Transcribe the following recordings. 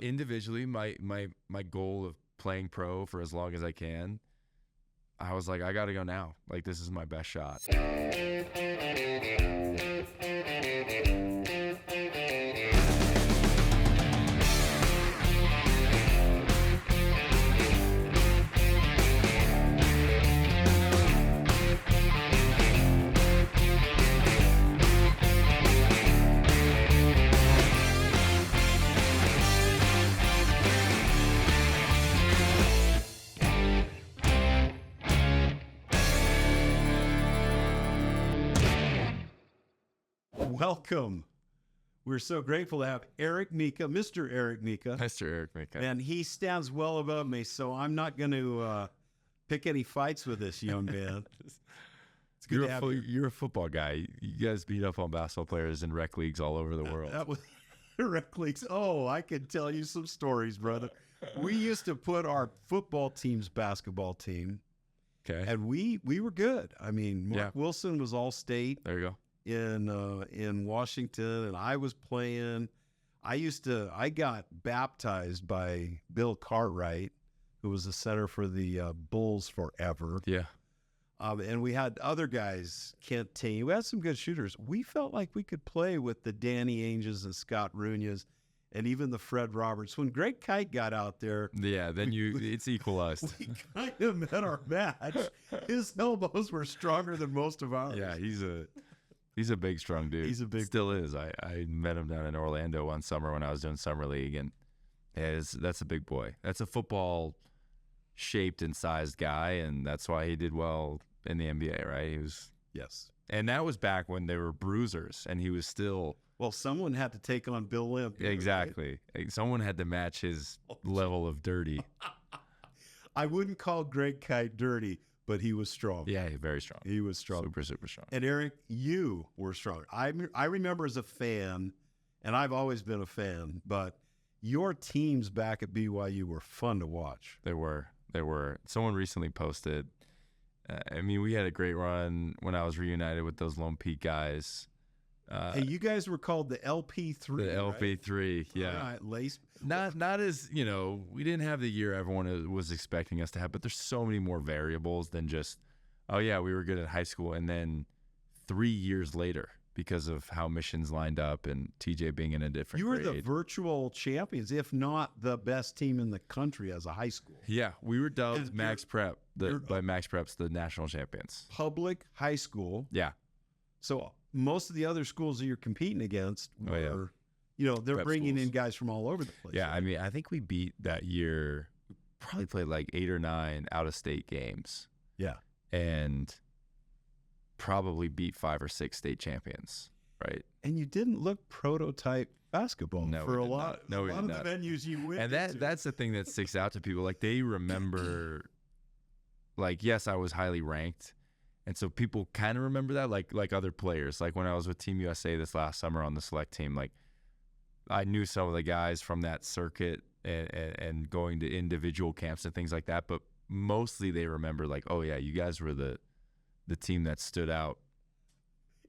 Individually, my goal of playing pro for as long as I can, I was like, I got to go now. Like, this is my best shot. Welcome. We're so grateful to have Eric Mika, Mr. Eric Mika. Mr. Eric Mika. And he stands well above me, so I'm not going to pick any fights with this young man. It's good to have you. You're a football guy. You guys beat up on basketball players in rec leagues all over the world. That was rec leagues. Oh, I could tell you some stories, brother. We used to put our football team's basketball team, and we were good. I mean, Mark Wilson was all-state. There you go. In Washington, and I was playing. I got baptized by Bill Cartwright, who was the center for the Bulls forever. Yeah. And we had other guys, Kent Tate. We had some good shooters. We felt like we could play with the Danny Ainges and Scott Runyas and even the Fred Roberts. When Greg Kite got out there, then it's equalized. We kind of met our match. His elbows were stronger than most of ours. Yeah, He's a big, strong dude. Still is. I met him down in Orlando one summer when I was doing summer league, and that's a big boy. That's a football-shaped and sized guy, and that's why he did well in the NBA, right? Yes. And that was back when they were bruisers, and he was still. Well, someone had to take on Bill Limp. Exactly. Right? Someone had to match his level of dirty. I wouldn't call Greg Kite dirty, but he was strong. Yeah, very strong. He was strong. Super, super strong. And Eric, you were strong. I remember as a fan, and I've always been a fan, but your teams back at BYU were fun to watch. They were. Someone recently posted, we had a great run when I was reunited with those Lone Peak guys. Hey, you guys were called the LP3. The LP3, yeah. All right, Lace. Not as, we didn't have the year everyone was expecting us to have, but there's so many more variables than just, oh, yeah, we were good at high school. And then 3 years later, because of how missions lined up and TJ being in a different grade. You were the virtual champions, if not the best team in the country as a high school. Yeah, we were dubbed Max Prep, by Max Prep's the national champions. Public high school. Yeah. So most of the other schools that you're competing against were, they're Prep bringing schools. in guys from all over the place. Yeah, right? I think we beat that year, we probably played like 8 or 9 out-of-state games. Yeah. And probably beat 5 or 6 state champions, right? And you didn't look prototype basketball for a lot of the venues you went and that's the thing that sticks out to people. Like, they remember, like, yes, I was highly ranked. And so people kind of remember that, like other players. Like when I was with Team USA this last summer on the select team, like I knew some of the guys from that circuit and going to individual camps and things like that. But mostly they remember, like, oh yeah, you guys were the team that stood out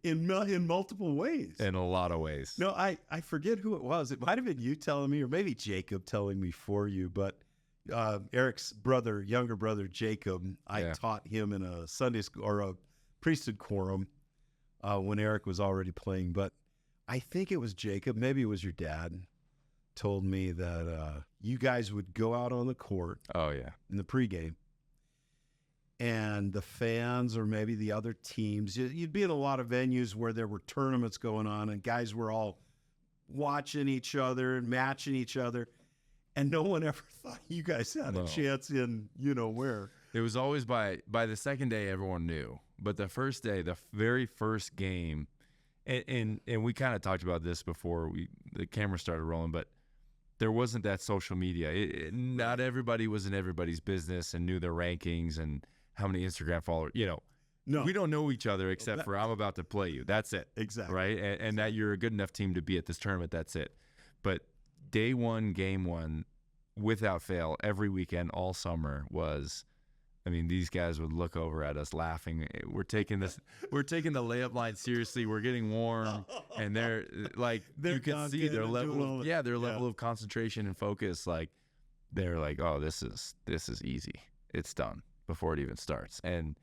in multiple ways. In a lot of ways. No, I forget who it was. It might have been you telling me, or maybe Jacob telling me for you, but Eric's younger brother, Jacob, I taught him in a Sunday school or a priesthood quorum when Eric was already playing. But I think it was Jacob, maybe it was your dad, told me that you guys would go out on the court. Oh, yeah. In the pregame. And the fans or maybe the other teams, you'd be in a lot of venues where there were tournaments going on and guys were all watching each other and matching each other. And no one ever thought you guys had a chance in, where. It was always by the second day, everyone knew. But the first day, the very first game, and we kind of talked about this before the camera started rolling, but there wasn't that social media. Not everybody was in everybody's business and knew their rankings and how many Instagram followers. No, we don't know each other except for I'm about to play you. That's it. Exactly. Right? And that you're a good enough team to be at this tournament. That's it. But day one, game one, without fail, every weekend, all summer was I mean, these guys would look over at us laughing. We're taking the layup line seriously. We're getting warm, and they're like, you can see their level of concentration and focus. Like, they're like, oh, this is easy. It's done before it even starts. And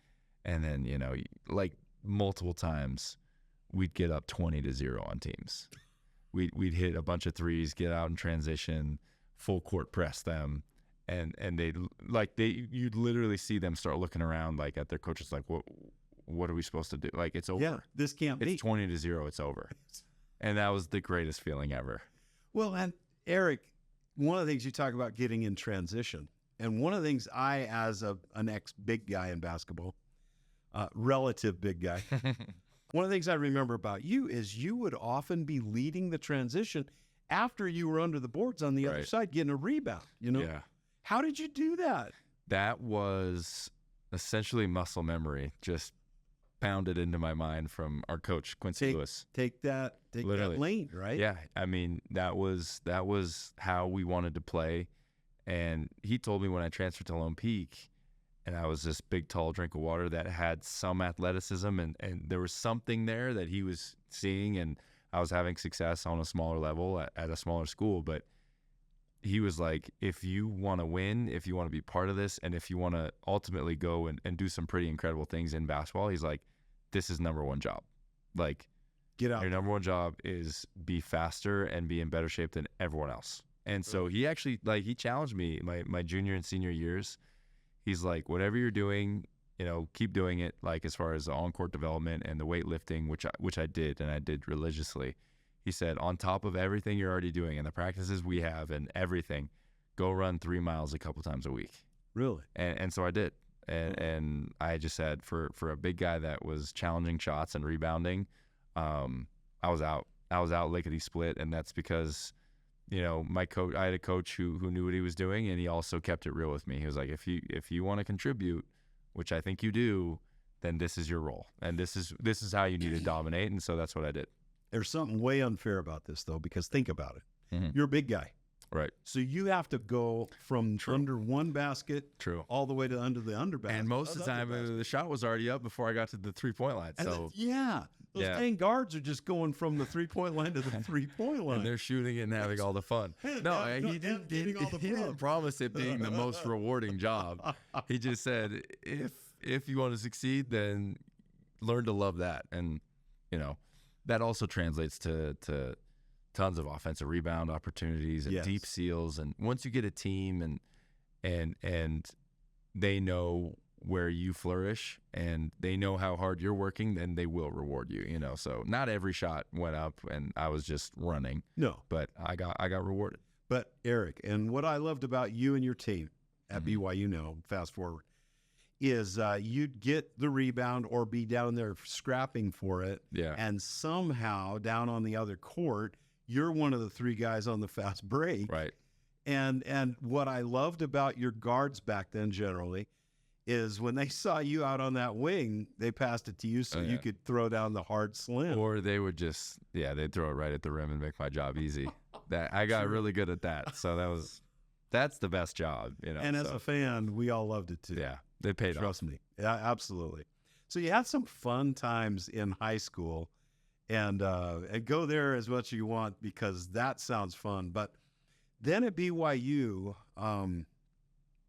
then, you know, like multiple times we'd get up 20-0 on teams. We'd hit a bunch of threes, get out in transition, full court press them. And you'd literally see them start looking around like at their coaches, like, what are we supposed to do? Like, it's over. Yeah, this can't be. It's 20-0. It's over. And that was the greatest feeling ever. Well, and Eric, one of the things you talk about getting in transition, and one of the things I, as an ex-big guy in basketball, relative big guy, one of the things I remember about you is you would often be leading the transition after you were under the boards on the other side, getting a rebound, you know? Yeah. How did you do that? That was essentially muscle memory, just pounded into my mind from our coach, Quincy Lewis. Take that lane, right? Yeah. I mean, that was how we wanted to play. And he told me when I transferred to Lone Peak, and I was this big, tall drink of water that had some athleticism, and there was something there that he was seeing, and I was having success on a smaller level at a smaller school. But he was like, if you want to win, if you want to be part of this, and if you want to ultimately go and do some pretty incredible things in basketball, he's like, this is number one job. Like, get out. Your number one job is be faster and be in better shape than everyone else. And so he actually, like, he challenged me my junior and senior years. He's like, whatever you're doing, you know, keep doing it. Like, as far as the on-court development and the weightlifting, which I did, and I did religiously. He said, on top of everything you're already doing and the practices we have and everything, go run 3 miles a couple times a week. Really? And so I did. And I just said, for a big guy that was challenging shots and rebounding, I was out lickety split. And that's because, you know, I had a coach who knew what he was doing, and he also kept it real with me. He was like, if you want to contribute, which I think you do, then this is your role. And this is how you need to dominate. And so that's what I did. There's something way unfair about this, though, because think about it. Mm-hmm. You're a big guy. Right. So you have to go from under one basket all the way to under the under basket. And most of the time, the shot was already up before I got to the three-point line. So those dang guards are just going from the three-point line to the three-point line. And they're shooting it and having all the fun. He didn't promise it being the most rewarding job. He just said, if you want to succeed, then learn to love that. And, you know, that also translates to tons of offensive rebound opportunities and deep seals. And once you get a team and they know where you flourish and they know how hard you're working, then they will reward you, you know. So not every shot went up and I was just running. No. But I got rewarded. But Eric, and what I loved about you and your team at BYU now, fast forward, is you'd get the rebound or be down there scrapping for it. Yeah. And somehow down on the other court, you're one of the three guys on the fast break. Right. And what I loved about your guards back then generally is when they saw you out on that wing, they passed it to you so you could throw down the hard slim. Or they would just, they'd throw it right at the rim and make my job easy. That I got really good at that. So that's the best job, you know. And as a fan, we all loved it too. Yeah. They paid off. Trust me. Yeah, absolutely. So you had some fun times in high school, and go there as much as you want because that sounds fun. But then at BYU,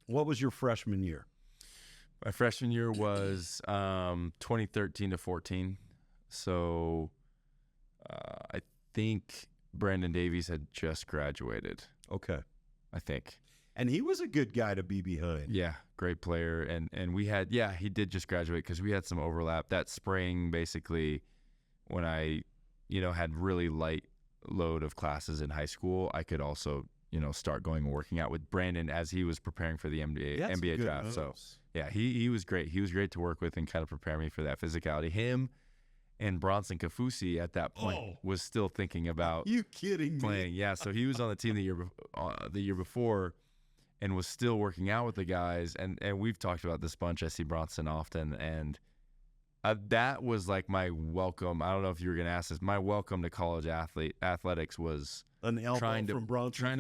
what was your freshman year? My freshman year was 2013 to 14. So I think Brandon Davies had just graduated. Okay. I think. And he was a good guy to be behind. Yeah, great player. And we had, he did just graduate because we had some overlap. That spring, basically, when I, had really light load of classes in high school, I could also, start going and working out with Brandon as he was preparing for the NBA draft. Moves. So, he was great. He was great to work with and kind of prepare me for that physicality. Him and Bronson Kaufusi at that point was still thinking about you kidding playing. Me? Yeah, so he was on the team the year before and was still working out with the guys. And we've talked about this bunch. I see Bronson often. And that was like my welcome. I don't know if you were going to ask this. My welcome to college athletics was an elbow trying to from Bronson trying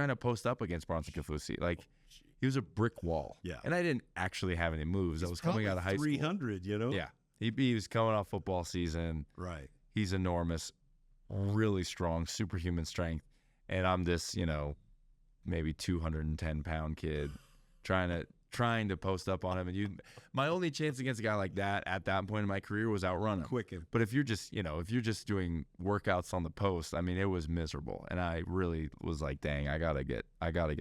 to post up against Bronson Kaufusi. Like he was a brick wall. Yeah. And I didn't actually have any moves. I was coming out of high school. 300, you know? Yeah. He was coming off football season. Right. He's enormous, really strong, superhuman strength. And I'm this, you know, maybe 210-pound kid trying to post up on him. And my only chance against a guy like that at that point in my career was outrun him. Quicken. But if you're just doing workouts on the post, I mean, it was miserable. And I really was like, dang, I gotta get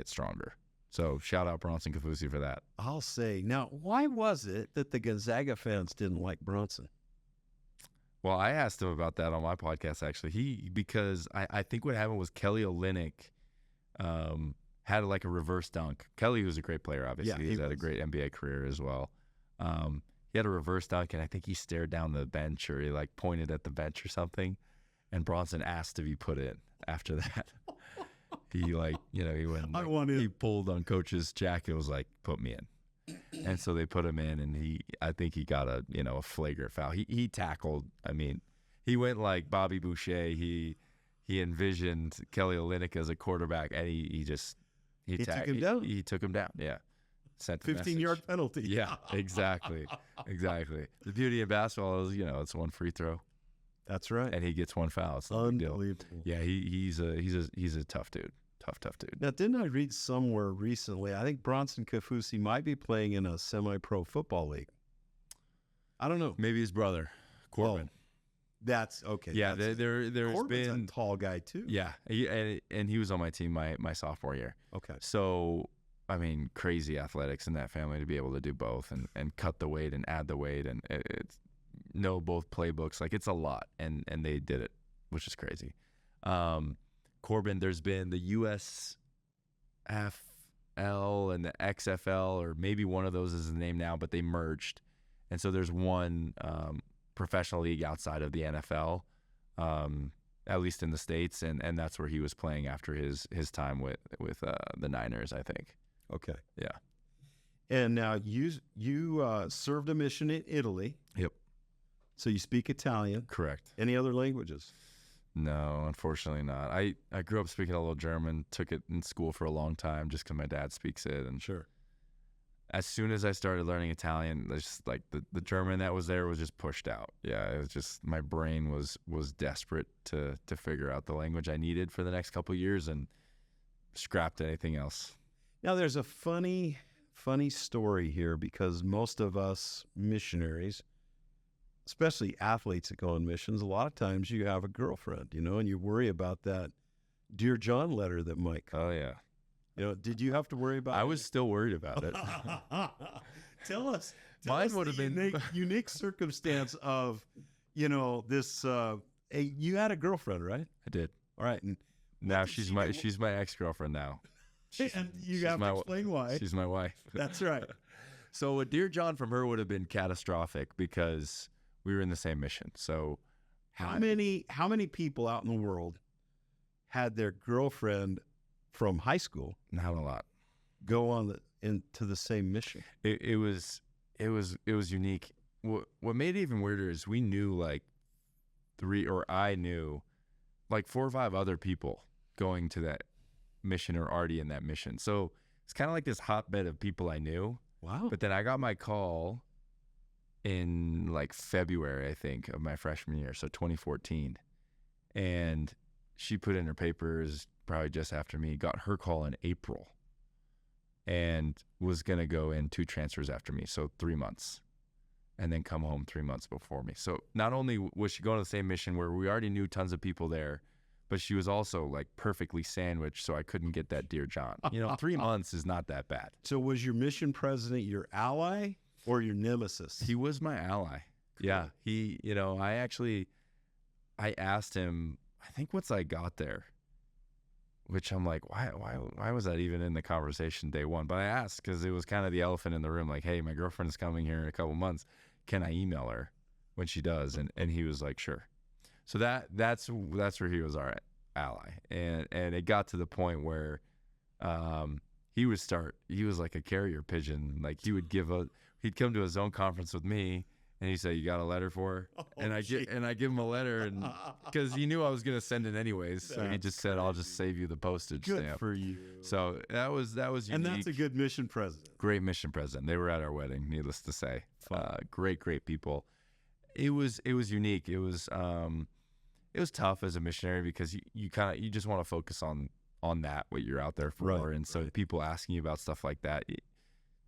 stronger. So shout out Bronson Kaufusi for that. I'll say. Now, why was it that the Gonzaga fans didn't like Bronson? Well, I asked him about that on my podcast, actually. Because I think what happened was Kelly Olynyk had like a reverse dunk. Kelly was a great player, obviously. Yeah, He's had a great NBA career as well. He had a reverse dunk, and I think he stared down the bench, or he like pointed at the bench or something. And Bronson asked to be put in after that. He like, you know, he pulled on coach's jacket, was like, put me in. And so they put him in, and I think he got a flagrant foul. He tackled. I mean, he went like Bobby Boucher. He envisioned Kelly Olynyk as a quarterback, and he took him down. He took him down. Yeah, sent 15-yard penalty. Yeah, exactly. The beauty of basketball is, it's one free throw. That's right. And he gets one foul. It's unbelievable. Yeah, he's a tough dude. Tough dude. Now, didn't I read somewhere recently, I think Bronson Kaufusi might be playing in a semi-pro football league. I don't know. Maybe his brother, Corbin. Oh, that's okay. Yeah, there's Corbin's been a tall guy too. Yeah, and he was on my team my sophomore year. Okay. So, I mean, crazy athletics in that family to be able to do both and cut the weight and add the weight and it's know both playbooks. Like, it's a lot, and they did it, which is crazy. Corbin, there's been the USFL and the XFL, or maybe one of those is the name now, but they merged. And so there's one professional league outside of the NFL, at least in the States, and that's where he was playing after his time with the Niners, I think. Okay. Yeah. And now you served a mission in Italy. Yep. So you speak Italian. Correct. Any other languages? No, unfortunately not. I grew up speaking a little German, took it in school for a long time just because my dad speaks it. And sure. As soon as I started learning Italian, just like the German that was there was just pushed out. Yeah, it was just, my brain was desperate to figure out the language I needed for the next couple of years and scrapped anything else. Now, there's a funny story here, because most of us missionaries, especially athletes that go on missions, a lot of times you have a girlfriend, and you worry about that Dear John letter that Mike. Oh, yeah. Did you have to worry about it? I was still worried about it. Tell us. Mine would have been unique circumstance of, this. You had a girlfriend, right? I did. All right. And now she's my ex-girlfriend now. And you have to explain why. She's my wife. That's right. So a Dear John from her would have been catastrophic because we were in the same mission. So how many people out in the world had their girlfriend from high school? Not a lot. Go on into the same mission. It was unique. What made it even weirder is we knew I knew 4 or 5 other people going to that mission or already in that mission. So it's kind of like this hotbed of people I knew. Wow. But then I got my call in February, I think, of my freshman year, so 2014. And she put in her papers probably just after me, got her call in April, and was going to go in 2 transfers after me, so 3 months, and then come home 3 months before me. So not only was she going to the same mission where we already knew tons of people there, but she was also perfectly sandwiched, so I couldn't get that Dear John. 3 months is not that bad. So was your mission president your ally or your nemesis? He was my ally. Cool. Yeah. He, I asked him, I think once I got there, which I'm like, why was that even in the conversation day one? But I asked because it was kind of the elephant in the room, hey, my girlfriend is coming here in a couple months. Can I email her when she does? And he was like, sure. So that's where he was our ally. And it got to the point where he was like a carrier pigeon. He'd come to a zone conference with me, And he said, "You got a letter for her?" And I give him a letter, and because he knew I was gonna send it anyways, so he just said, "I'll just save you the postage Good stamp." for you. So that was unique. And that's a good mission president. Great mission president. They were at our wedding, needless to say. Great people. It was unique. It was tough as a missionary because you just want to focus on that, what you're out there for, and so people asking you about stuff like that.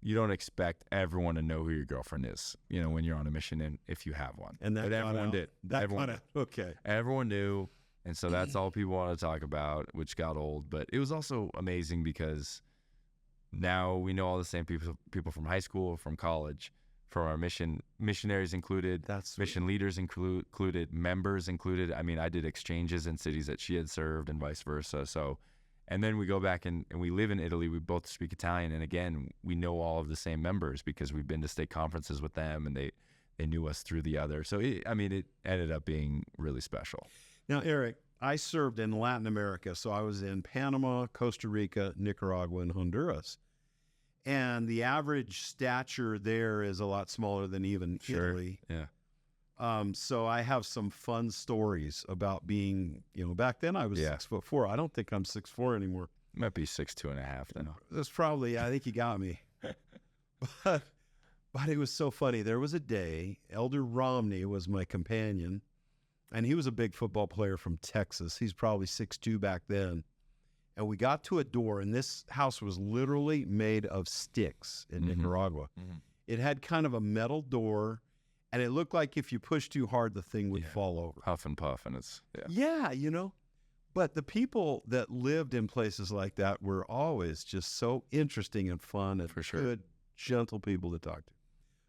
You don't expect everyone to know who your girlfriend is, when you're on a mission, and if you have one. And that everyone did. Everyone did. Okay. Everyone knew, and so that's all people wanted to talk about, which got old. But it was also amazing because now we know all the same people from high school, from college, from our missionaries included, mission leaders included, members included. I mean, I did exchanges in cities that she had served and vice versa. So. And then we go back and we live in Italy. We both speak Italian. And again, we know all of the same members because we've been to state conferences with them, and they knew us through the other. So, it ended up being really special. Now, Eric, I served in Latin America. So I was in Panama, Costa Rica, Nicaragua, and Honduras. And the average stature there is a lot smaller than even Italy. Yeah. So I have some fun stories about being, back then I was 6'4". I don't think I'm 6'4" anymore. Might be 6'2.5" now. That's probably, I think you got me. But it was so funny. There was a day, Elder Romney was my companion, and he was a big football player from Texas. He's probably 6'2" back then. And we got to a door, and this house was literally made of sticks in Nicaragua. Mm-hmm. It had kind of a metal door, and it looked like if you pushed too hard, the thing would fall over. Huff and puff, and it's, But the people that lived in places like that were always just so interesting and fun and good, gentle people to talk to.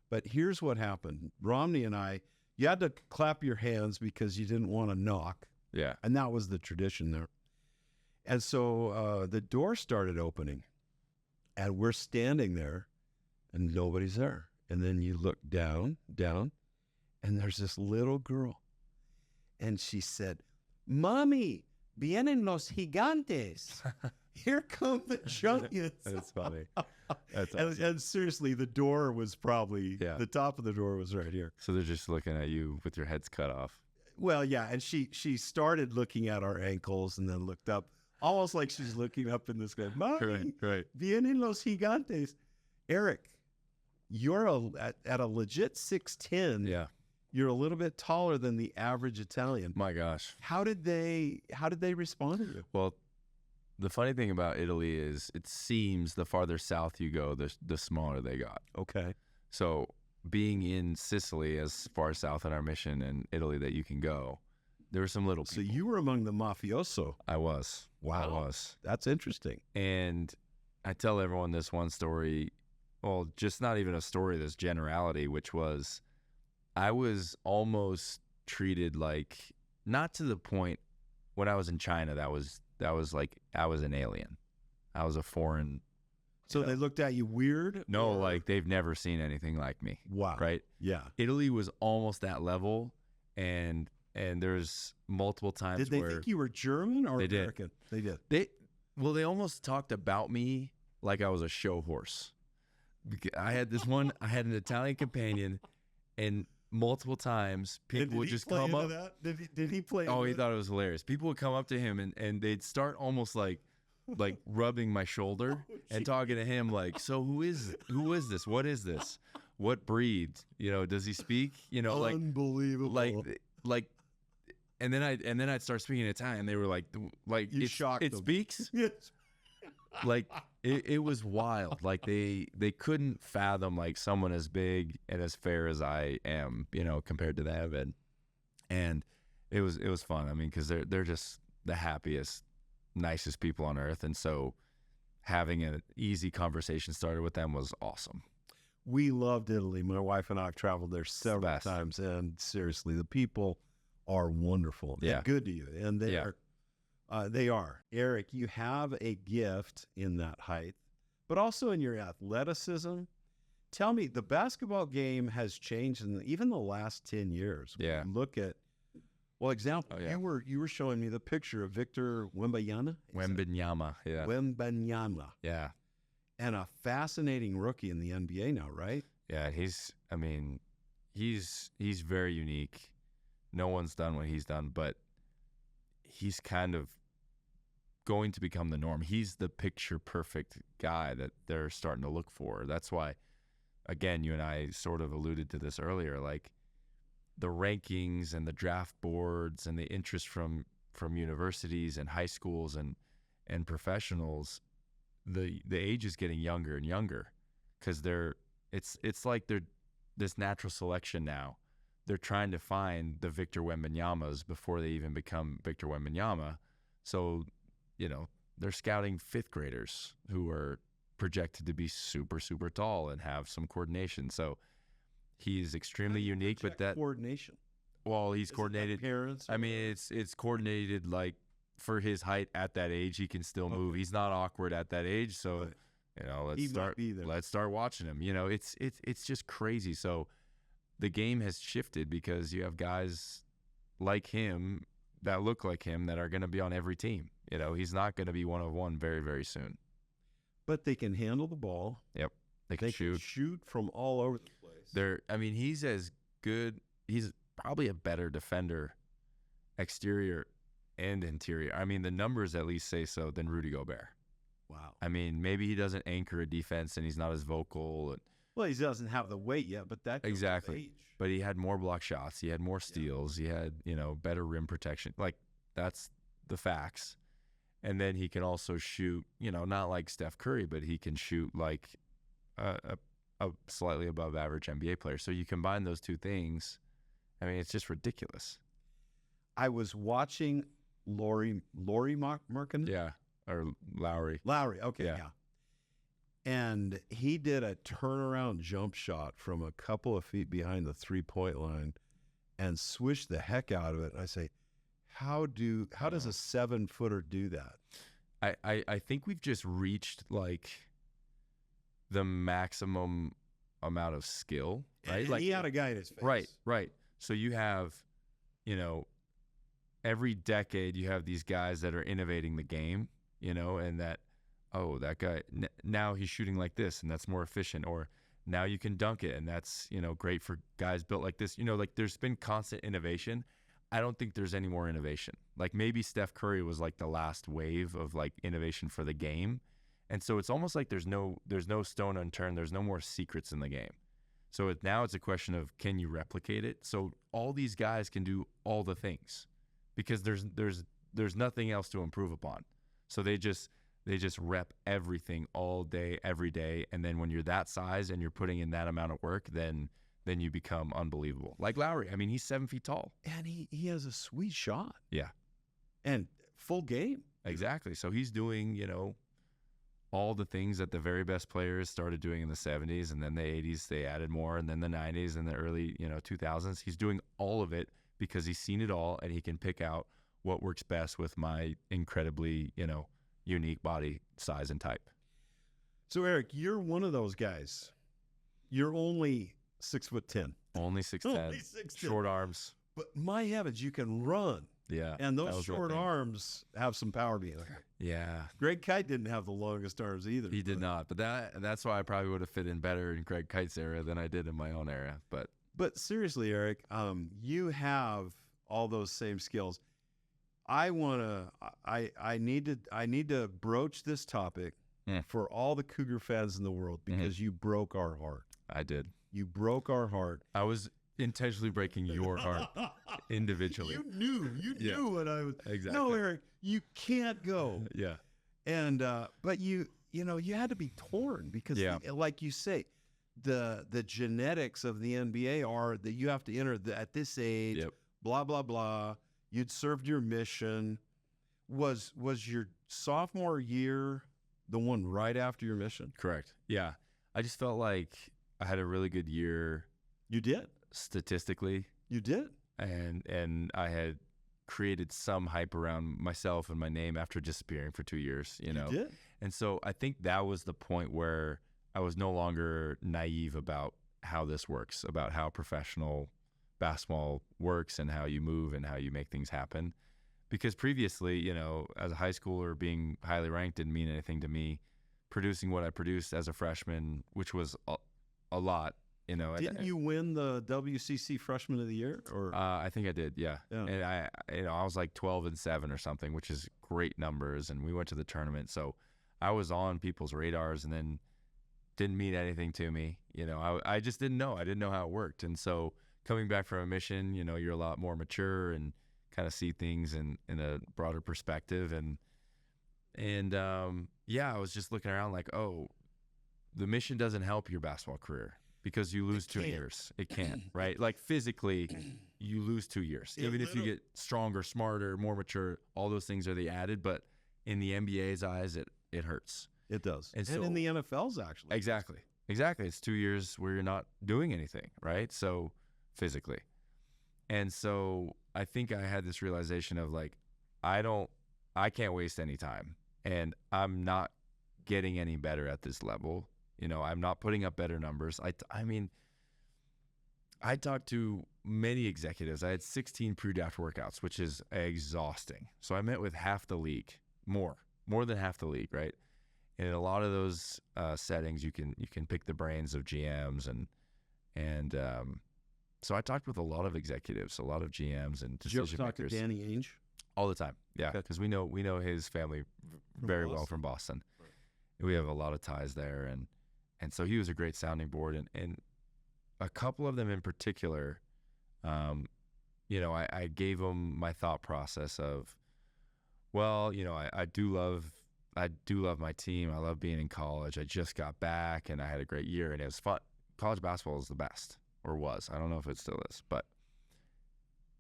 But here's what happened. Romney and I, you had to clap your hands because you didn't want to knock. Yeah. And that was the tradition there. And so the door started opening, and we're standing there, and nobody's there. And then you look down, and there's this little girl. And she said, "Mommy, vienen los gigantes." Here come the giants. That's funny. That's awesome. And seriously, the door was probably, the top of the door was right here. So they're just looking at you with your heads cut off. Well, yeah, and she started looking at our ankles and then looked up, almost like she's looking up in the sky. "Mommy, vienen los gigantes." Eric, you're at a legit 6'10". Yeah. You're a little bit taller than the average Italian. My gosh. How did they respond to you? Well, the funny thing about Italy is it seems the farther south you go, the smaller they got. Okay. So being in Sicily, as far south in our mission, in Italy that you can go, there were some little people. So you were among the mafioso. I was. Wow. I was. That's interesting. And I tell everyone this one story, well, just not even a story, this generality, which was I was almost treated like, not to the point when I was in China, that was like I was an alien. I was a foreign. So they looked at you weird? No, like they've never seen anything like me. Wow. Right? Yeah. Italy was almost that level, and there's multiple times Did they think you were German or American? They did. They almost talked about me like I was a show horse. I had an Italian companion, and multiple times people would just come up. Did he play? Oh, he thought it was hilarious. People would come up to him and they'd start almost like rubbing my shoulder and talking to him like, "So who is this? What is this? What breed? Does he speak? Unbelievable. Like, and then I'd start speaking Italian. They were like you shocked them. It speaks. Yes. Like it was wild. Like they couldn't fathom like someone as big and as fair as I am, compared to them, and it was fun. I mean, because they're just the happiest, nicest people on earth, and so having an easy conversation started with them was awesome. We loved Italy. My wife and I have traveled there several times, and seriously, the people are wonderful. Yeah, and good to you, and they are. They are. Eric, you have a gift in that height, but also in your athleticism. Tell me, the basketball game has changed in even the last 10 years. Yeah. Look at, example, you were showing me the picture of Victor Wembanyama. Wembanyama, yeah. Wembanyama. Yeah. And a fascinating rookie in the NBA now, right? Yeah, he's very unique. No one's done what he's done, but he's kind of going to become the norm. He's the picture perfect guy that they're starting to look for. That's why, again, you and I sort of alluded to this earlier, like the rankings and the draft boards and the interest from universities and high schools and professionals, the age is getting younger and younger, because it's like they're this natural selection now. They're trying to find the Victor Wembanyamas before they even become Victor Wembanyama. So, they're scouting fifth graders who are projected to be super, super tall and have some coordination. So he's extremely unique, but that coordination. Well, he's coordinated. Parents. I mean, it's coordinated, like, for his height at that age, he can still move. He's not awkward at that age. So, let's start watching him. It's just crazy. So the game has shifted because you have guys like him that look like him that are going to be on every team. He's not going to be one of one very, very soon. But they can handle the ball. Yep. They can shoot from all over the place. He's as good. He's probably a better defender, exterior and interior. I mean, the numbers at least say so, than Rudy Gobert. Wow. I mean, maybe he doesn't anchor a defense and he's not as vocal. Well, he doesn't have the weight yet, but that goes exactly. with age. But he had more block shots. He had more steals. He had, better rim protection. Like, that's the facts. And then he can also shoot, not like Steph Curry, but he can shoot like a slightly above average NBA player. So you combine those two things, I mean, it's just ridiculous. I was watching Laurie Markkinen? Yeah, or Lowry. Lowry, okay, Yeah. yeah. And he did a turnaround jump shot from a couple of feet behind the three-point line and swished the heck out of it. And I say, how does a 7-footer do that? I think we've just reached, like, the maximum amount of skill, right? And like, he had a guy in his face. Right. So you have, every decade you have these guys that are innovating the game, and that, that guy, now he's shooting like this and that's more efficient, or now you can dunk it and that's, great for guys built like this. Like, there's been constant innovation. I don't think there's any more innovation. Like, maybe Steph Curry was like the last wave of, like, innovation for the game. And so it's almost like there's no stone unturned. There's no more secrets in the game. So now it's a question of, can you replicate it? So all these guys can do all the things because there's nothing else to improve upon. So they just rep everything all day, every day. And then when you're that size and you're putting in that amount of work, then you become unbelievable. Like Lowry, I mean, he's 7 feet tall. And he has a sweet shot. Yeah. And full game. Exactly. So he's doing, all the things that the very best players started doing in the 70s, and then the 80s, they added more, and then the 90s and the early, 2000s. He's doing all of it because he's seen it all, and he can pick out what works best with my incredibly, unique body size and type. So, Eric, you're one of those guys. You're only 6'10". Only 6'10". Short arms. But my heavens, you can run. Yeah. And those short arms have some power behind them. Yeah. Greg Kite didn't have the longest arms either. He did not. But that's why I probably would have fit in better in Greg Kite's era than I did in my own era. But seriously, Eric, you have all those same skills. I need to broach this topic for all the Cougar fans in the world because you broke our heart. I did. You broke our heart. I was intentionally breaking your heart individually. You knew what I was. Exactly. No, Eric, you can't go. Yeah. And but you had to be torn because, like you say, the genetics of the NBA are that you have to enter at this age. Yep. Blah blah blah. You'd served your mission. Was your sophomore year the one right after your mission? Correct. Yeah. I just felt like I had a really good year. You did. Statistically. You did. And I had created some hype around myself and my name after disappearing for 2 years, You did. And so I think that was the point where I was no longer naive about how this works, about how professional basketball works and how you move and how you make things happen. Because previously, as a high schooler, being highly ranked didn't mean anything to me. Producing what I produced as a freshman, which was a lot, You know, Didn't you win the WCC Freshman of the Year? Or I think I did, yeah. And I was like 12-7 or something, which is great numbers. And we went to the tournament, so I was on people's radars, and then didn't mean anything to me. You know, I just didn't know. I didn't know how it worked. And so coming back from a mission, you know, you're a lot more mature and kind of see things in a broader perspective. And I was just looking around like, oh, the mission doesn't help your basketball career because you lose 2 years. It can't, right? Like physically, you lose 2 years. Even if you get stronger, smarter, more mature, all those things are the added. But in the NBA's eyes, it hurts. It does. And in the NFL's actually. Exactly. It's 2 years where you're not doing anything, right? So physically. And so I think I had this realization of like, I can't waste any time, and I'm not getting any better at this level. You know, I'm not putting up better numbers. I mean, I talked to many executives. I had 16 pre-draft workouts, which is exhausting. So I met with half the league, more than half the league, right? And in a lot of those settings, you can pick the brains of GMs and so I talked with a lot of executives, a lot of GMs and decision makers. Did you ever talk to Danny Ainge? All the time, yeah, because we know his family very well from Boston. Right. We have a lot of ties there, and so he was a great sounding board, and a couple of them in particular, you know, I gave him my thought process of, well, you know, I do love my team. I love being in college. I just got back, and I had a great year, and it was fun. College basketball is the best. Or was. I don't know if it still is, but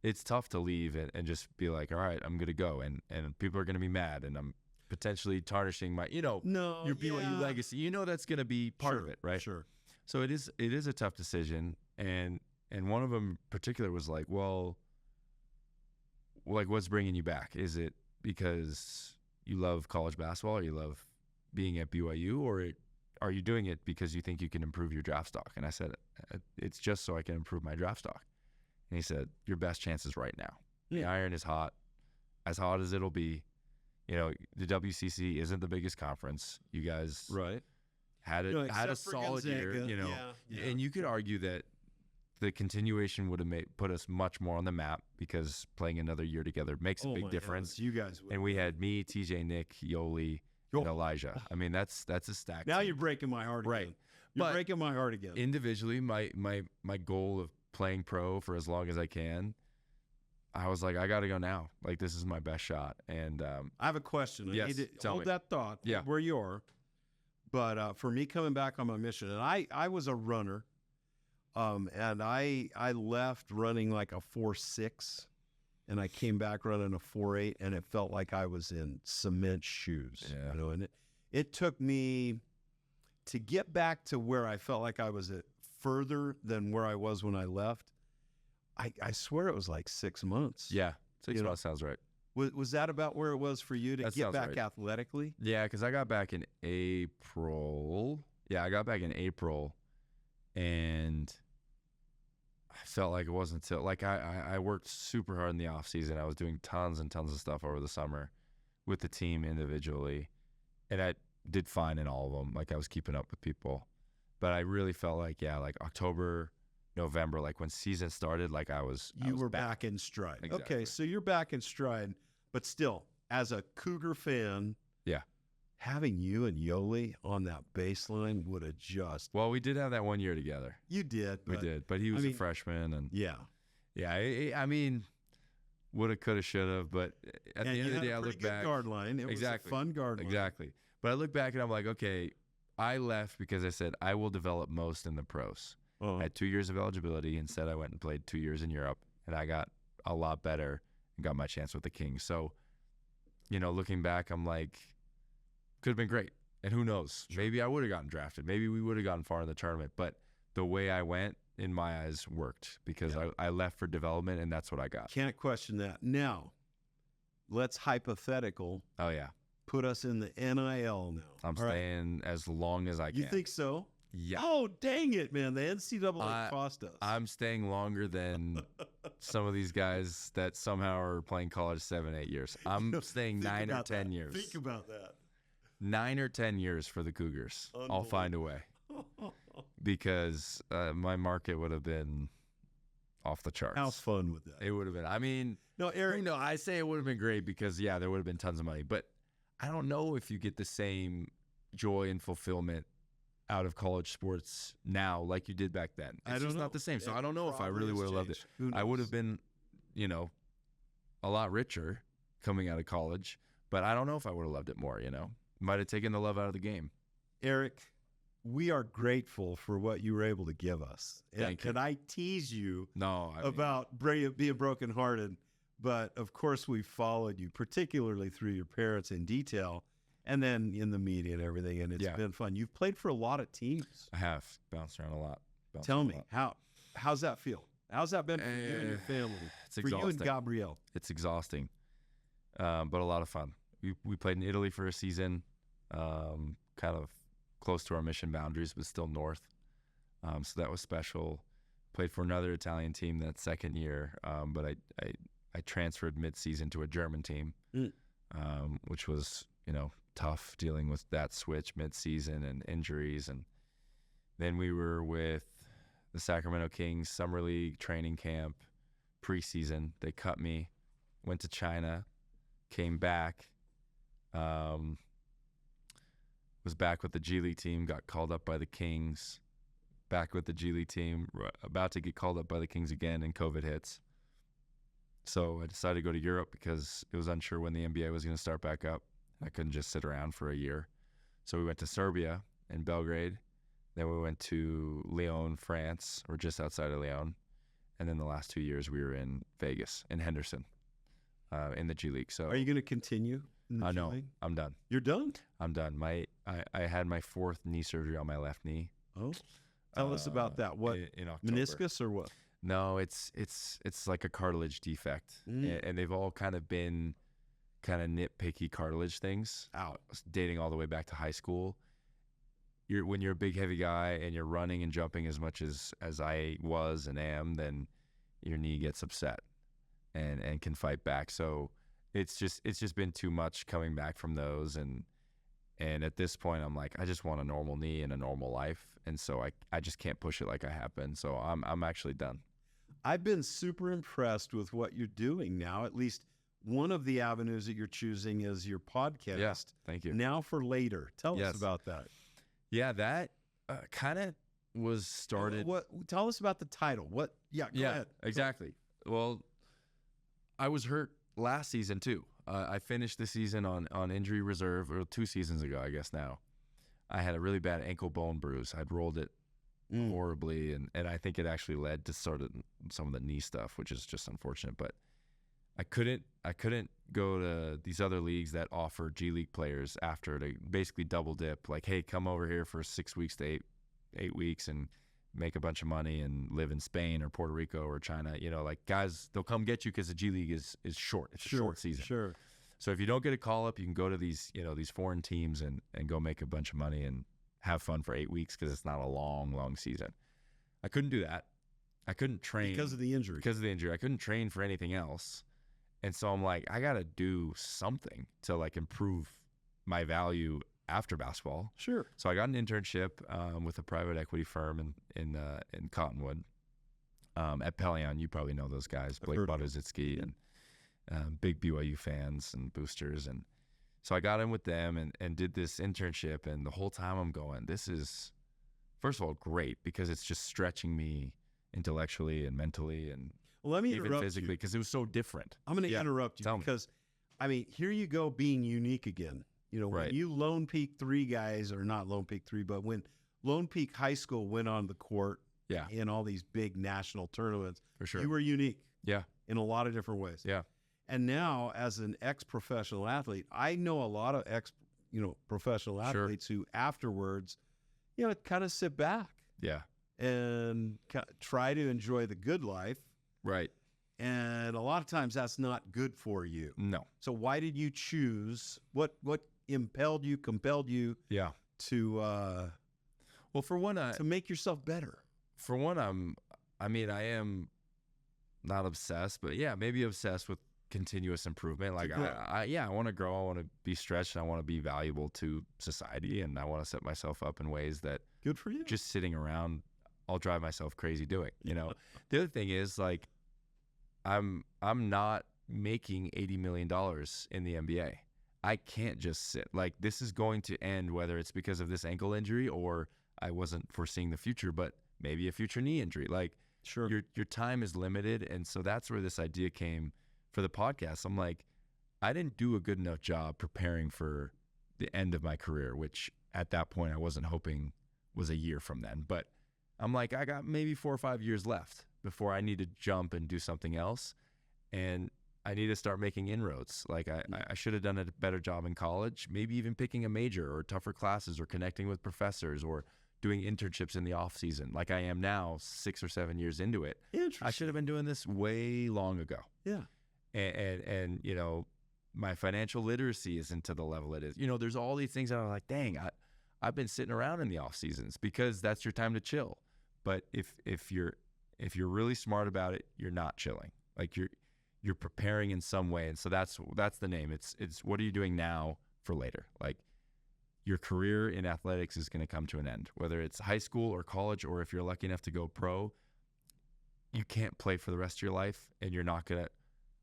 it's tough to leave and just be like, all right, I'm going to go. And people are going to be mad, and I'm potentially tarnishing my, your BYU legacy. You know that's going to be part of it, right? Sure. So it is a tough decision. And one of them in particular was like, well, like what's bringing you back? Is it because you love college basketball or you love being at BYU, or are you doing it because you think you can improve your draft stock? And I said, it's just so I can improve my draft stock. And he said, your best chance is right now. Yeah. The iron is hot as it'll be. You know, the WCC isn't the biggest conference. You guys had a solid year, you know. Yeah. And you could argue that the continuation would have put us much more on the map because playing another year together makes a big difference. You guys would. And we had me, TJ, Nick, Yoli, and Elijah. I mean, that's a stack. Now you're breaking my heart again. Right. You're breaking my heart again. Individually, my goal of playing pro for as long as I can, I was like, I got to go now. Like, this is my best shot. And I have a question. Yes, I need to hold that thought where you are. But for me coming back on my mission, and I was a runner, and I left running like a 4.6, and I came back running a 4.8, and it felt like I was in cement shoes. Yeah. You know, and it took me to get back to where I felt like I was further than where I was when I left. I swear it was like 6 months. Yeah, 6 months sounds right. Was that about where it was for you to get back athletically? Yeah, because I got back in April. Yeah, I got back in April, and I felt like it wasn't until, like, I worked super hard in the off season. I was doing tons and tons of stuff over the summer with the team individually, and I did fine in all of them. Like, I was keeping up with people, but I really felt like, like October, November, like when season started, like I was back in stride. Exactly. Okay, so you're back in stride, but still, as a Cougar fan, having you and Yoli on that baseline would have just. Well, we did have that 1 year together. You did. We did, but he was a freshman, and I mean, woulda, coulda, shoulda, but at the end of the day, I look back. Guard line. It was a fun guard line. Exactly. But I look back and I'm like, okay, I left because I said I will develop most in the pros. I had 2 years of eligibility. Instead, I went and played 2 years in Europe, and I got a lot better and got my chance with the Kings. So, looking back, I'm like, could have been great. And who knows? Sure. Maybe I would have gotten drafted. Maybe we would have gotten far in the tournament. But the way I went, in my eyes, worked because I left for development, and that's what I got. Can't question that. Now, let's hypothetical. Oh, yeah. Put us in the NIL now. I'm staying as long as I can. You think so? Yeah. Oh, dang it, man. The NCAA cost us. I'm staying longer than some of these guys that somehow are playing college 7-8 years. I'm staying 9 or 10 years. Think about that. 9 or 10 years for the Cougars. I'll find a way. because my market would have been off the charts. How fun would that? It would have been. I mean, No, Eric. no, I say it would have been great because there would have been tons of money. But I don't know if you get the same joy and fulfillment out of college sports now like you did back then. It's just not the same. So I don't know if I really would have loved it. I would have been, a lot richer coming out of college, but I don't know if I would have loved it more. Might have taken the love out of the game. Eric, we are grateful for what you were able to give us. Thank you. And I tease you about about being brokenhearted, but of course we followed you, particularly through your parents in detail, and then in the media and everything, and it's been fun. You've played for a lot of teams. I have bounced around a lot. Tell me, how's that feel? How's that been for you and your family? It's for exhausting. you and Gabrielle? It's exhausting, but a lot of fun. We played in Italy for a season, kind of close to our mission boundaries, but still north. So that was special. Played for another Italian team that second year, but I transferred mid-season to a German team, which was tough dealing with that switch mid-season and injuries. And then we were with the Sacramento Kings Summer League training camp preseason. They cut me, went to China, came back, was back with the G League team, got called up by the Kings, back with the G League team, about to get called up by the Kings again, and COVID hits. So I decided to go to Europe because it was unsure when the NBA was going to start back up. I couldn't just sit around for a year. So we went to Serbia and Belgrade. Then we went to Lyon, France, or just outside of Lyon. And then the last 2 years we were in Vegas, in Henderson, in the G League. So Are you going to continue in the G no, League? I'm done. You're done? I'm done. I had my 4th knee surgery on my left knee. Oh, tell us about that. What, in October. meniscus or what? No, it's like a cartilage defect, and they've all kind of been kind of nitpicky cartilage things, dating all the way back to high school. When you're a big heavy guy and you're running and jumping as much as I was and am, then your knee gets upset and can fight back. So it's just been too much coming back from those, and at this point I'm like, I just want a normal knee and a normal life, and so I just can't push it like I have been. So I'm actually done. I've been super impressed with what you're doing now. At least one of the avenues that you're choosing is your podcast. Yeah, thank you. Now for Later. Tell us about that. Yeah, that kind of was started. Tell us about the title. What? Yeah, go ahead. Exactly. Well, I was hurt last season too. I finished the season on injury reserve, or 2 seasons ago, I guess now. I had a really bad ankle bone bruise. I'd rolled it horribly, and I think it actually led to sort of some of the knee stuff, which is just unfortunate. But I couldn't go to these other leagues that offer G League players after to basically double dip. Like, hey, come over here for 6 weeks to 8 weeks and make a bunch of money and live in Spain or Puerto Rico or China. Like, guys, they'll come get you because the G League is short. It's a short season. Sure. So if you don't get a call up, you can go to these these foreign teams and go make a bunch of money and have fun for 8 weeks because it's not a long season. I couldn't do that. I couldn't train because of the injury. I couldn't train for anything else. And so I'm like, I got to do something to like improve my value after basketball. Sure. So I got an internship with a private equity firm in Cottonwood at Pelion. You probably know those guys, Blake Buttigieg and big BYU fans and boosters. And so I got in with them and did this internship. And the whole time I'm going, this is, first of all, great because it's just stretching me intellectually and mentally and let me even interrupt physically because it was so different. I'm going to interrupt you because, I mean, here you go being unique again. When you Lone Peak 3 guys, or not Lone Peak 3, but when Lone Peak High School went on the court in all these big national tournaments, for sure, you were unique. Yeah. In a lot of different ways. Yeah. And now, as an ex-professional athlete, I know a lot of professional athletes who afterwards, kind of sit back. Yeah. And try to enjoy the good life. Right. And a lot of times that's not good for you. No. So why did you choose? What compelled you to well, for one, to make yourself better? For one, I am not obsessed, but maybe obsessed with continuous improvement. Like I want to grow. I want to be stretched. And I want to be valuable to society, and I want to set myself up in ways that good for you. Just sitting around, I'll drive myself crazy doing. You know, the other thing is like I'm not making $80 million in the NBA. I can't just sit. Like this is going to end, whether it's because of this ankle injury or I wasn't foreseeing the future, but maybe a future knee injury. Like sure, your time is limited, and so that's where this idea came for the podcast. I'm like, I didn't do a good enough job preparing for the end of my career, which at that point I wasn't hoping was a year from then. But I'm like, I got maybe 4 or 5 years left before I need to jump and do something else. And I need to start making inroads. Like I should have done a better job in college, maybe even picking a major or tougher classes or connecting with professors or doing internships in the off season like I am now 6 or 7 years into it. I should have been doing this way long ago. Yeah. And you know, my financial literacy isn't to the level it is. You know, there's all these things that I'm like, dang, I've been sitting around in the off seasons because that's your time to chill. But if you're really smart about it, you're not chilling. Like you're preparing in some way. And so that's the name. It's what are you doing now for later? Like your career in athletics is going to come to an end, whether it's high school or college, or if you're lucky enough to go pro, you can't play for the rest of your life, and you're not going to,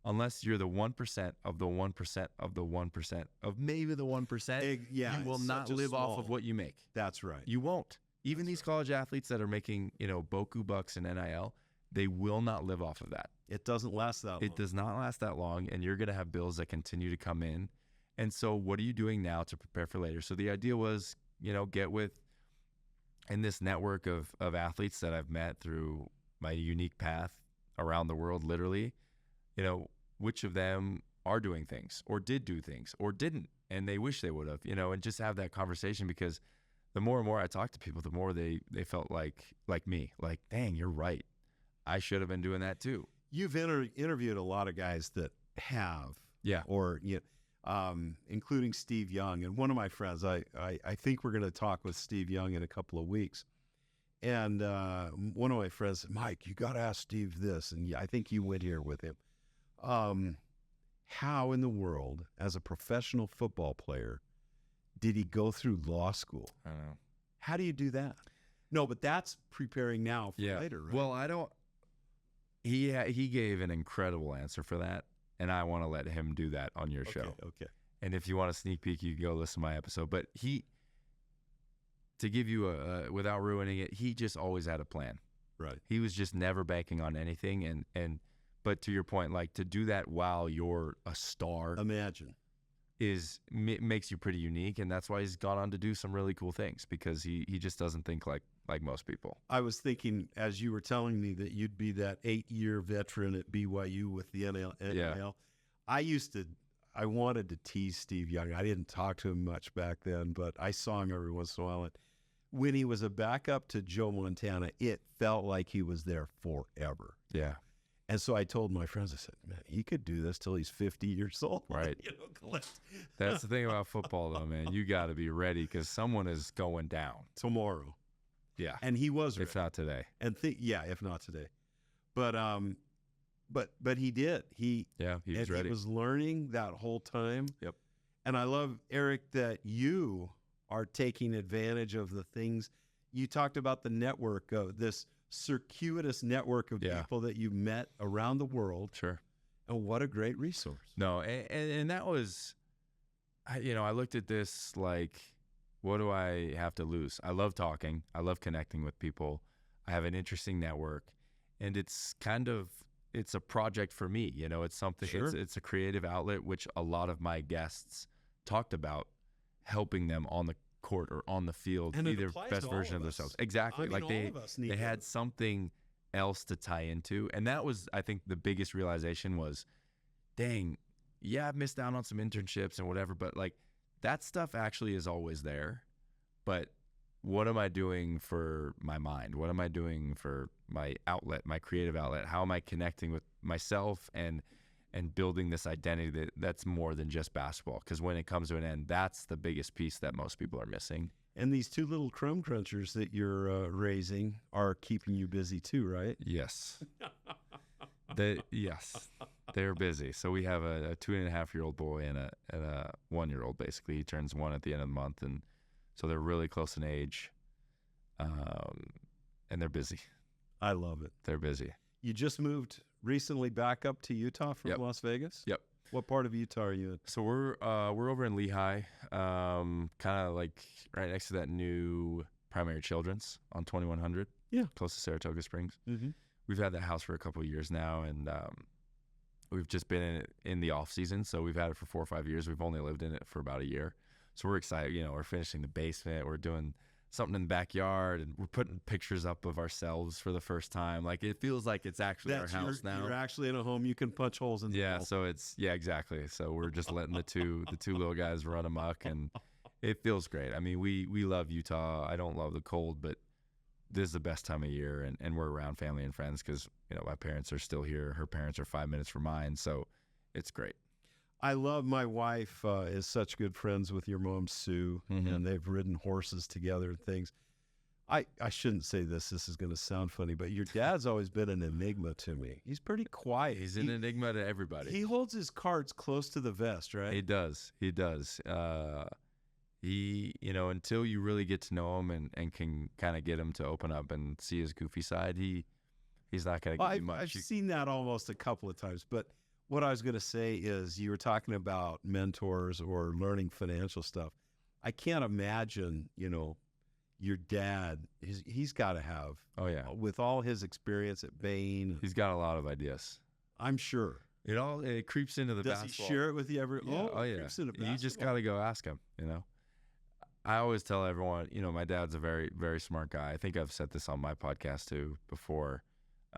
unless you're the 1% of the 1% of the 1% of maybe the 1%, you will not live off of what you make. That's right. You won't. Even these college athletes that are making, you know, Boku bucks and NIL, they will not live off of that. It doesn't last that long. It does not last that long, and you're going to have bills that continue to come in. And so what are you doing now to prepare for later? So the idea was, you know, get with in this network of athletes that I've met through my unique path around the world, literally, you know, which of them are doing things or did do things or didn't, and they wish they would have, you know, and just have that conversation, because the more and more I talk to people, the more they felt like me, like, dang, you're right. I should have been doing that too. You've interviewed a lot of guys that have, yeah, or you know, including Steve Young. And one of my friends, I think we're going to talk with Steve Young in a couple of weeks. And one of my friends said, Mike, you got to ask Steve this. And I think you went here with him. How in the world, as a professional football player, did he go through law school? I don't know. How do you do that? No, but that's preparing now for later, right? Well, I don't. He gave an incredible answer for that, and I want to let him do that on your show. Okay. And if you want a sneak peek, you can go listen to my episode. But to give you without ruining it, he just always had a plan. Right. He was just never banking on anything. But to your point, like, to do that while you're a star, imagine, makes you pretty unique, and that's why he's gone on to do some really cool things, because he just doesn't think like most people. I was thinking, as you were telling me, that you'd be that 8-year veteran at BYU with the NIL. Yeah. I wanted to tease Steve Young. I didn't talk to him much back then, but I saw him every once in a while. And when he was a backup to Joe Montana, it felt like he was there forever. Yeah. And so I told my friends, I said, man, he could do this till he's 50 years old. Right. That's the thing about football, though, man. You got to be ready, because someone is going down tomorrow. Yeah. And he was ready. If not today. If not today. But he did. He was ready. He was learning that whole time. Yep. And I love, Eric, that you are taking advantage of the things. You talked about the network of this circuitous network of people that you met around the world. Sure. And what a great resource. No, and that was, I looked at this like, what do I have to lose? I love talking. I love connecting with people. I have an interesting network, and it's a project for me. You know, it's something, sure. It's a creative outlet, which a lot of my guests talked about, helping them on the court or on the field, and either best version of themselves. Exactly. I mean, they had something else to tie into. And that was, I think, the biggest realization was, dang, yeah, I've missed out on some internships and whatever, but like that stuff actually is always there. But what am I doing for my mind? What am I doing for my outlet, my creative outlet? How am I connecting with myself and building this identity that's more than just basketball? Because when it comes to an end, that's the biggest piece that most people are missing. And these 2 little crumb crunchers that you're raising are keeping you busy too, right? Yes. Yes. They're busy. So we have a 2.5-year-old boy and a 1-year-old. Basically, he turns 1 at the end of the month, and so they're really close in age. And they're busy. I love it. They're busy. You just moved recently back up to Utah from Las Vegas? Yep. What part of Utah are you in? So we're over in Lehigh, kind of like right next to that new Primary Children's on 2100. Yeah. Close to Saratoga Springs. Mm-hmm. We've had that house for a couple of years now, and we've just been in it in the off season. So we've had it for 4 or 5 years. We've only lived in it for about a year. So we're excited. You know, we're finishing the basement. We're doing something in the backyard, and we're putting pictures up of ourselves for the first time. Like, it feels like it's actually our house now. You're actually in a home you can punch holes in the wall. So exactly. So we're just letting the two little guys run amok, and it feels great. I mean, we love Utah. I don't love the cold, but this is the best time of year, and we're around family and friends because, you know, my parents are still here. Her parents are 5 minutes from mine, so it's great. I love my wife is such good friends with your mom, Sue, and they've ridden horses together and things. I shouldn't say this. This is going to sound funny, but your dad's always been an enigma to me. He's pretty quiet. He's an enigma to everybody. He holds his cards close to the vest, right? He does. He does. He, you know, until you really get to know him and can kind of get him to open up and see his goofy side, he's not going to give you much. I've seen that almost a couple of times, but what I was going to say is you were talking about mentors or learning financial stuff. I can't imagine, you know, your dad, he's got to have, with all his experience at Bain. He's got a lot of ideas. I'm sure. It creeps into the basketball. Does he share it with you every? Yeah. It creeps into basketball. You just got to go ask him, you know. I always tell everyone, you know, my dad's a very, very smart guy. I think I've said this on my podcast too before.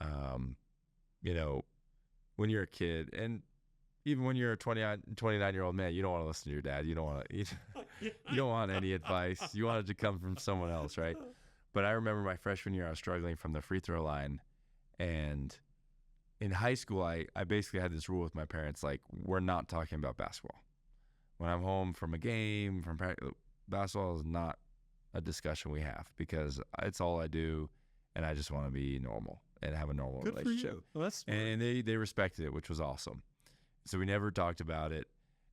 You know, when you're a kid, and even when you're a 29-year-old man, you don't want to listen to your dad. You don't want to, you don't want any advice. You want it to come from someone else, right? But I remember my freshman year, I was struggling from the free throw line, and in high school, I basically had this rule with my parents, like, we're not talking about basketball. When I'm home from a game, from practice, basketball is not a discussion we have because it's all I do, and I just want to be normal and have a normal relationship. For you. Well, that's smart. And they respected it, which was awesome. So we never talked about it,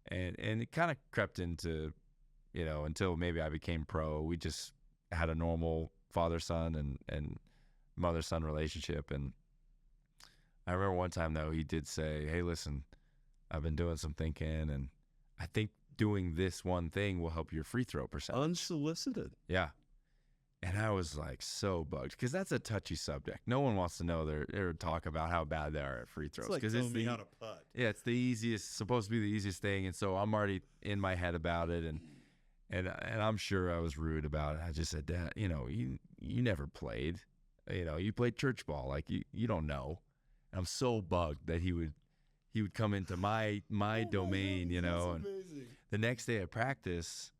and it kind of crept into, you know, until maybe I became pro. We just had a normal father-son and mother-son relationship. And I remember one time, though, he did say, hey, listen, I've been doing some thinking, and I think doing this one thing will help your free throw percentage. Unsolicited. Yeah. And I was like so bugged because that's a touchy subject. No one wants to know their talk about how bad they are at free throws. It's like telling me how to putt. Yeah, it's the easiest, supposed to be the easiest thing. And so I'm already in my head about it. And I'm sure I was rude about it. I just said, Dad, you know, you never played. You know, you played church ball. Like, you don't know. And I'm so bugged that he would come into my domain, you know. And the next day at practice,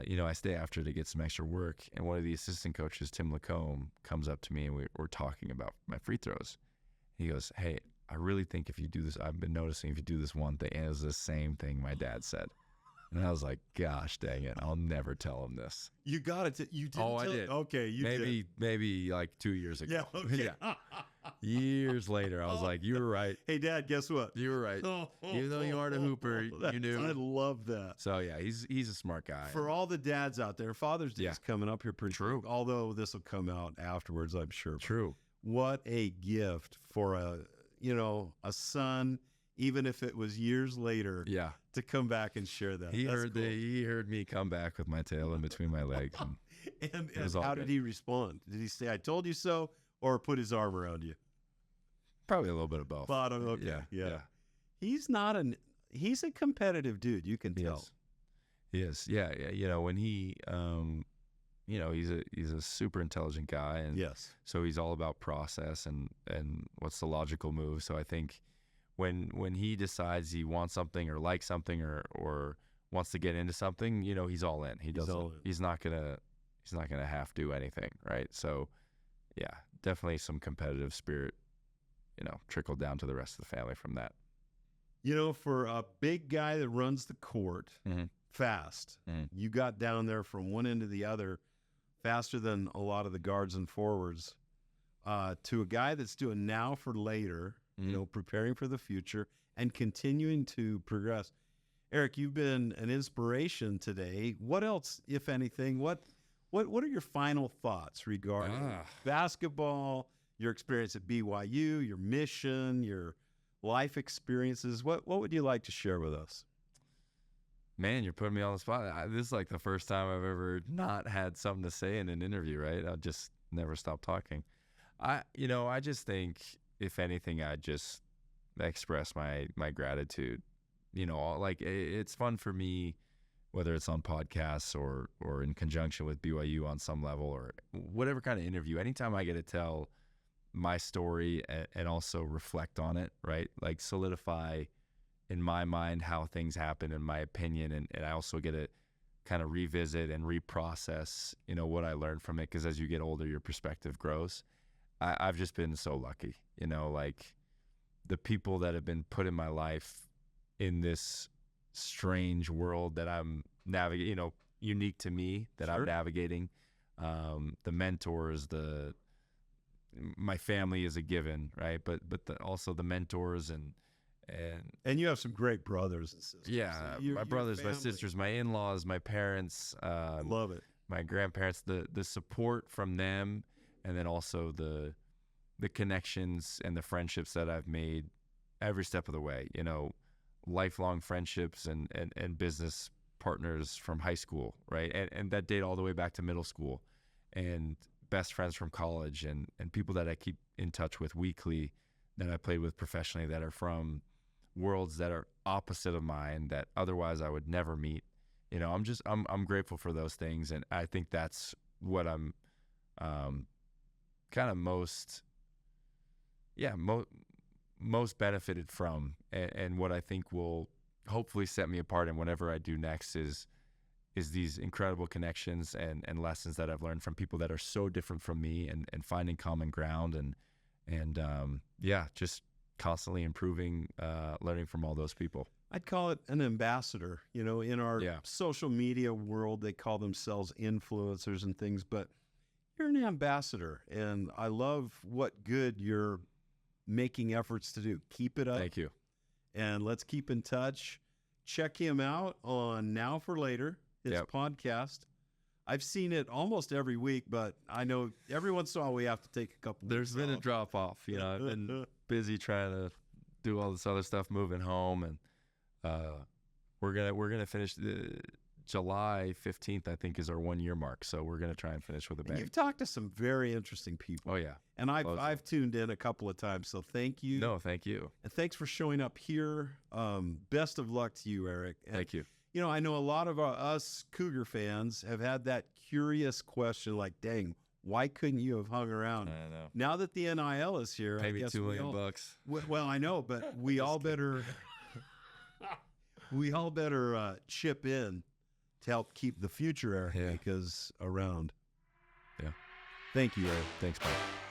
you know, I stay after to get some extra work, and one of the assistant coaches, Tim Lacombe, comes up to me, and we're talking about my free throws. He goes, hey, I really think if you do this, I've been noticing if you do this one thing, and it was the same thing my dad said. And I was like, gosh dang it, I'll never tell him this. You got it. You didn't I did. Okay, you did. Maybe like 2 years ago. Yeah, okay. Yeah. Years later, I was like, you were right. Hey, Dad, guess what? You were right. Even though you aren't a hooper, you knew. I love that. So, yeah, he's a smart guy. For all the dads out there, Father's Day is coming up here pretty True. quick, although this will come out afterwards, I'm sure. True. What a gift for a son, even if it was years later, to come back and share that. He heard me come back with my tail in between my legs. And how did he respond? Did he say, I told you so, or put his arm around you? Probably a little bit of both. Bottom, okay. Yeah. He's a competitive dude, you can tell. He is. Yeah. You know, when he, you know, he's a super intelligent guy. And yes. So he's all about process and what's the logical move. So I think when he decides he wants something or likes something or wants to get into something, you know, he's all in. He's not gonna half do anything, right? So yeah, definitely some competitive spirit, you know, trickled down to the rest of the family from that. You know, for a big guy that runs the court fast, you got down there from one end to the other faster than a lot of the guards and forwards, to a guy that's doing now for later, preparing for the future and continuing to progress. Eric, you've been an inspiration today. What else, if anything, what are your final thoughts regarding basketball, your experience at BYU, your mission, your life experiences? What would you like to share with us? Man, you're putting me on the spot. This is like the first time I've ever not had something to say in an interview, right? I'll just never stop talking. I just think, if anything, I just express my gratitude. It's fun for me, whether it's on podcasts or in conjunction with BYU on some level or whatever kind of interview. Anytime I get to tell my story and also reflect on it, right? Like solidify in my mind how things happen, in my opinion, and I also get to kind of revisit and reprocess, what I learned from it, because as you get older, your perspective grows. I've just been so lucky, like the people that have been put in my life in this strange world that I'm navigating, unique to me, that I'm navigating. The mentors, my family is a given, right? But also the mentors and you have some great brothers and sisters. Yeah, my brothers, my sisters, my in-laws, my parents. Love it. My grandparents, the support from them, and then also the connections and the friendships that I've made every step of the way. Lifelong friendships and business partners from high school, right? And that date all the way back to middle school, and best friends from college, and people that I keep in touch with weekly, that I played with professionally, that are from worlds that are opposite of mine, that otherwise I would never meet. I'm grateful for those things, and I think that's what I'm kind of most benefited from, and what I think will hopefully set me apart in whatever I do next is these incredible connections and lessons that I've learned from people that are so different from me, and finding common ground, and just constantly improving, learning from all those people. I'd call it an ambassador. In our social media world, they call themselves influencers and things, but you're an ambassador, and I love what good you're making efforts to do. Keep it up. Thank you. And let's keep in touch. Check him out on Now for Later, his podcast. I've seen it almost every week, but I know every once in a while we have to take a couple. There's been a drop off. I've been busy trying to do all this other stuff, moving home, and we're gonna finish July 15th, I think, is our 1 year mark. So we're gonna try and finish with a bang. You've talked to some very interesting people. Oh yeah, and I've tuned in a couple of times. So thank you. No, thank you. And thanks for showing up here. Best of luck to you, Eric. And, thank you. I know a lot of us Cougar fans have had that curious question, like, dang, why couldn't you have hung around? I know. Now that the NIL is here, pay me I guess $2 million. Well, I know, but we all better chip in to help keep the future Eric Mika's around. Yeah. Thank you, Eric. Thanks, Mike.